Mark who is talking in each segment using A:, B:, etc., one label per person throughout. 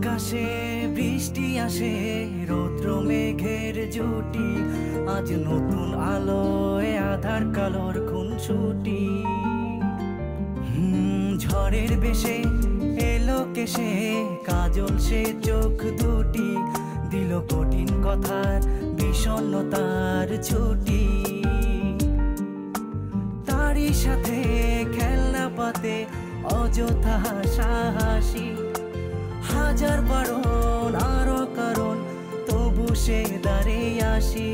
A: আকাশে বৃষ্টি আসে, রৌদ্র মেঘের জুটি, আজ নতুন আলোয় আধার কালোর খুনসুটি। ঝড়ের বেশে এলো কেশে, কাজল সে চোখ দুটি, দিল কঠিন কথার বিষণ্ণতার ছুটি। তারই সাথে খেলনা পাতে অযথা হাসাহাসি, হাজার বারণ আরো কারণ তবু সে দাঁড়িয়ে আসি।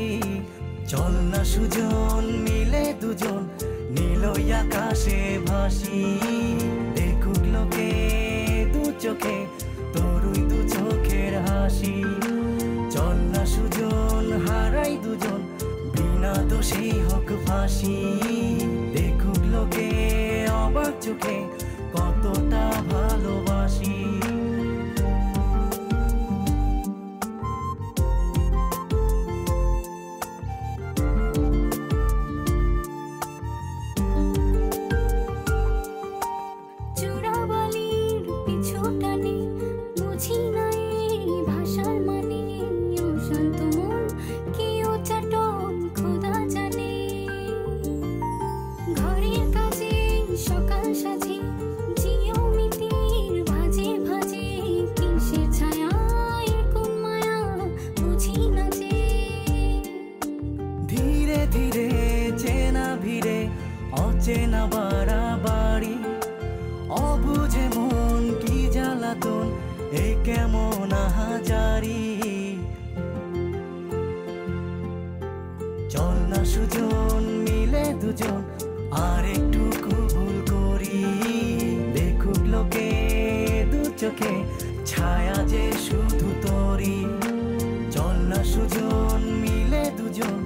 A: চল না সুজন মিলে দুজন নীলই আকাশে ভাসি, দেখুক লোকে দু চোখে তোরই দু চোখের হাসি। চল না সুজন হারাই দুজন বিনা দোষী হোক ফাঁসি, দেখুক লোকে অবাক চোখে কতটা ভালোবাসি। ধীরে চেনা ভিড়ে অচেনা বাড়াবাড়ি, অবুঝে মন কি জ্বালাতন এ কেমন আহাজারি। চল না সুজন মিলে দুজন আর একটু ভুল করি, দেখুক লোকে দু চোখে ছায়া যে শুধু তোরি। চল না সুজন মিলে দুজন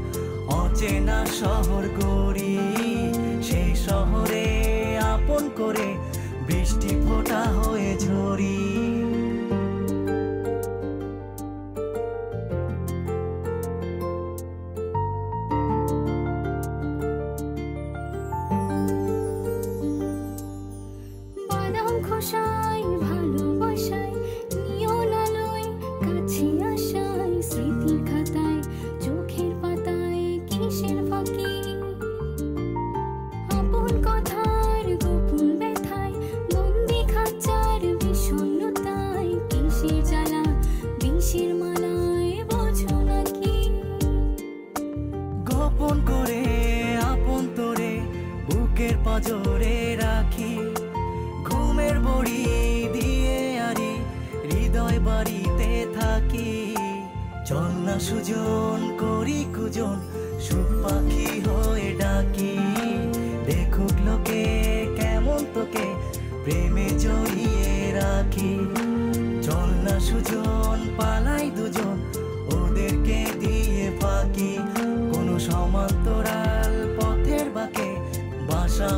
A: অচেনা শহর গড়ি, সেই শহরে আপন করে বৃষ্টি ফোঁটা হয়ে ঝরি।
B: বাদাম খোসায় ভালোবাসায় নিয়ন আলোয় কাছে আসায়, স্মৃতির খাতায় চোখের পাতায় কিসের ফাঁকি। আপন কথার গোপন ব্যথায় বন্দি খাঁচার বিষণ্ণতায়, কিসের জ্বালা বিষের মালায় বোঝো নাকি।
A: গোপন করে আপন তোরে বুকের পাঁজরে রাখি, ঘুমের বড়ি দিয়ে আরি হৃদয় বাড়িতে থাকি। চল না সুজন করি কুজন সুখ পাখি হয়ে ডাকি, দেখুক লোকে কেমন তোকে প্রেমে জড়িয়ে রাখি। চল না সুজন পালাই দুজন ওদেরকে দিয়ে ফাঁকি, কোনো সমান্তরাল পথের বাঁকে বাসা